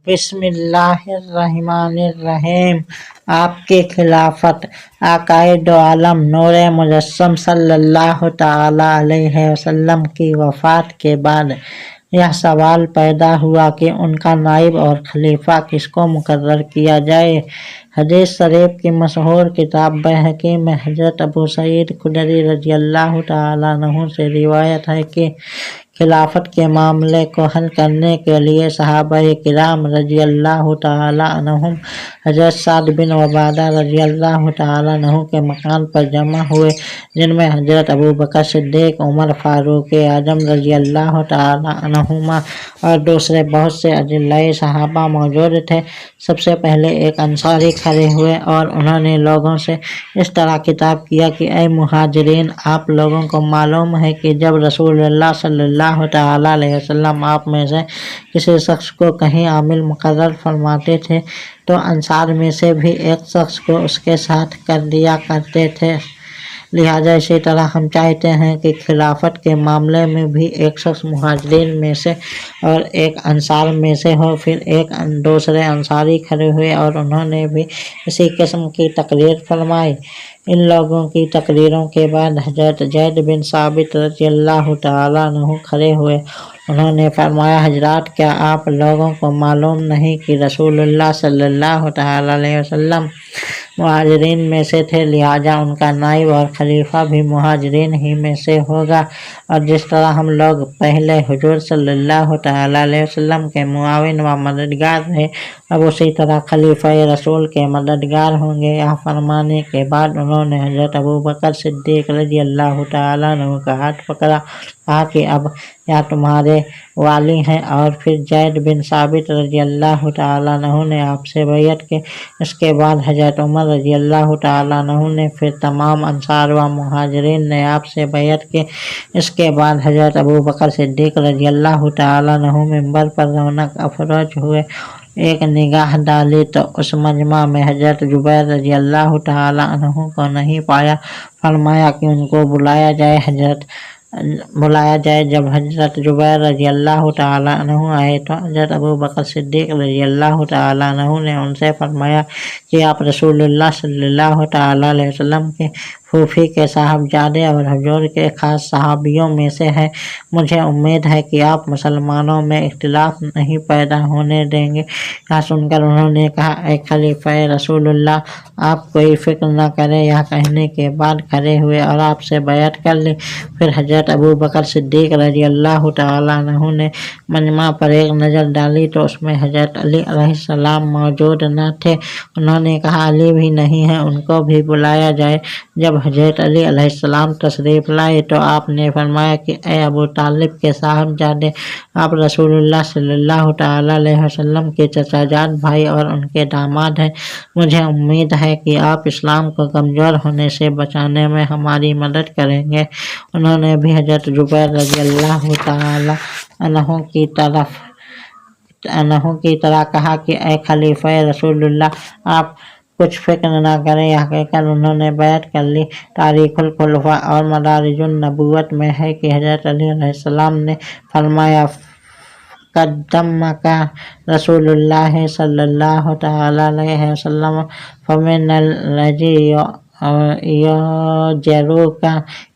بسم اللہ الرحمن الرحیم۔ آپ کی خلافت آقائے دو عالم نور مجسم صلی اللہ تعالی علیہ وسلم کی وفات کے بعد یہ سوال پیدا ہوا کہ ان کا نائب اور خلیفہ کس کو مقرر کیا جائے۔ حدیث شریف کی مشہور کتاب بیہقی میں حضرت ابو سعید خدری رضی اللہ تعالی عنہ سے روایت ہے کہ خلافت کے معاملے کو حل کرنے کے لیے صحابہ کرام رضی اللہ تعالی عنہم حضرت سعد بن عبادہ رضی اللہ تعالی عنہ کے مکان پر جمع ہوئے، جن میں حضرت ابو بکر صدیق، عمر فاروق اعظم رضی اللہ تعالی عنہما اور دوسرے بہت سے اجلاء صحابہ موجود تھے۔ سب سے پہلے ایک انصاری کھڑے ہوئے اور انہوں نے لوگوں سے اس طرح خطاب کیا کہ اے مہاجرین، آپ لوگوں کو معلوم ہے کہ جب رسول اللہ صلی اللہ تعالی علیہ وسلم آپ میں سے کسی شخص کو کہیں عامل مقرر فرماتے تھے تو انصار میں سے بھی ایک شخص کو اس کے ساتھ کر دیا کرتے تھے، لہٰذا اسی طرح ہم چاہتے ہیں کہ خلافت کے معاملے میں بھی ایک شخص مہاجرین میں سے اور ایک انصار میں سے ہو۔ پھر ایک دوسرے انصاری کھڑے ہوئے اور انہوں نے بھی اسی قسم کی تقریر فرمائی۔ ان لوگوں کی تقریروں کے بعد حضرت زید بن ثابت رضی اللہ تعالیٰ عنہ کھڑے ہوئے۔ انہوں نے فرمایا، حضرات، کیا آپ لوگوں کو معلوم نہیں کہ رسول اللہ صلی اللہ تعالیٰ علیہ وسلم مہاجرین میں سے تھے، لہٰذا ان کا نائب اور خلیفہ بھی مہاجرین ہی میں سے ہوگا، اور جس طرح ہم لوگ پہلے حضور صلی اللہ تعالیٰ علیہ وسلم کے معاون و مددگار رہے، اب اسی طرح خلیفہ رسول کے مددگار ہوں گے۔ یہ فرمانے کے بعد انہوں نے حضرت ابو بکر صدیق رضی اللہ تعالیٰ عنہ کا ہاتھ پکڑا، کہا کہ اب یہ تمہارے والی ہیں، اور پھر زید بن ثابت رضی اللہ تعالیٰ عنہ نے آپ سے بیعت کی۔ اس کے بعد حضرت عمر رضی اللہ تعالیٰ عنہ نے، پھر تمام انصار و مہاجرین نے آپ سے بیعت کی۔ اس کے بعد حضرت ابو بکر صدیق رضی اللہ تعالیٰ عنہ منبر پر رونق افروز ہوئے، ایک نگاہ ڈالی تو اس مجمع میں حضرت جبیر رضی اللہ تعالیٰ عنہ کو نہیں پایا۔ فرمایا کہ ان کو بلایا جائے۔ جب حضرت جبیر رضی اللہ تعالیٰ عنہ آئے تو حضرت ابو بکر صدیق رضی اللہ تعالیٰ عنہ نے ان سے فرمایا کہ آپ رسول اللہ صلی اللہ تعالیٰ علیہ وسلم کے پھوپھی کے صاحبزادے اور حضور کے خاص صحابیوں میں سے ہیں، مجھے امید ہے کہ آپ مسلمانوں میں اختلاف نہیں پیدا ہونے دیں گے۔ یہ سن کر انہوں نے کہا، اے خلیفہ رسول اللہ، آپ کوئی فکر نہ کریں۔ یہ کہنے کے بعد کھڑے ہوئے اور آپ سے بیعت کر لی۔ پھر حضرت ابو بکر صدیق رضی اللہ تعالیٰ عنہ نے مجمع پر ایک نظر ڈالی تو اس میں حضرت علی علیہ السلام موجود نہ تھے۔ انہوں نے کہا، علی بھی نہیں ہے، ان کو بھی بلایا جائے۔ جب حضرت علی علیہ السلام تشریف لائے تو آپ نے فرمایا کہ اے ابو طالب کے صاحبزادے، آپ رسول اللہ صلی اللہ تعالیٰ علیہ وسلم کے چچا جاد بھائی اور ان کے داماد ہیں، مجھے امید ہے کہ آپ اسلام کو کمزور ہونے سے بچانے میں ہماری مدد کریں گے۔ انہوں نے بھی حضرت جبیر رضی اللہ تعالیٰ عنہ کی طرح کہا کہ اے خلیفہ رسول اللہ، آپ کچھ فکر نہ کریں۔ یہ کہہ کر انہوں نے بیعت کر لی۔ تاریخ الخلفاء اور مدارج النبوت میں ہے کہ حضرت علی علیہ السلام نے فرمایا، قدمک رسول اللہ صلی اللہ تعالی علیہ وسلم فمن الذی یجروک،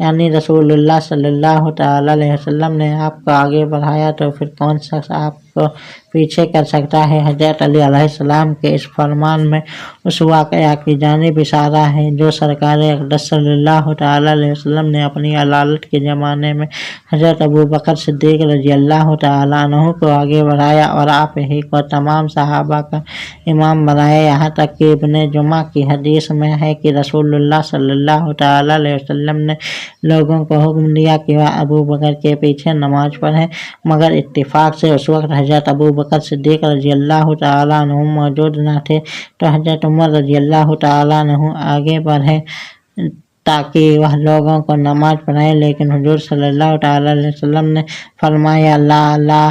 یعنی رسول اللہ صلی اللہ تعالی علیہ وسلم نے آپ کو آگے بڑھایا تو پھر کون شخص آپ کو پیچھے کر سکتا ہے۔ حضرت علی علیہ السلام کے اس فرمان میں اس واقعہ کی جانب اشارہ ہے جو سرکار اقدس صلی اللہ تعالی علیہ وسلم نے اپنی علالت کے زمانے میں حضرت ابو بکر صدیق رضی اللہ تعالی عنہ کو آگے بڑھایا اور آپ ہی کو تمام صحابہ کا امام بنایا۔ یہاں تک کہ ابن جمعہ کی حدیث میں ہے کہ رسول اللہ صلی اللہ تعالی علیہ وسلم نے لوگوں کو حکم دیا کہ وہ ابو بکر کے پیچھے نماز پڑھیں، مگر اتفاق سے اس وقت حضرت ابو بکر صدیق رضی اللہ تعالیٰ عنہ موجود نہ تھے، تو حضرت عمر رضی اللہ تعالیٰ عنہ آگے بڑھے تاکہ وہ لوگوں کو نماز پڑھائیں، لیکن حضور صلی اللہ تعالیٰ علیہ وسلم نے فرمایا، لا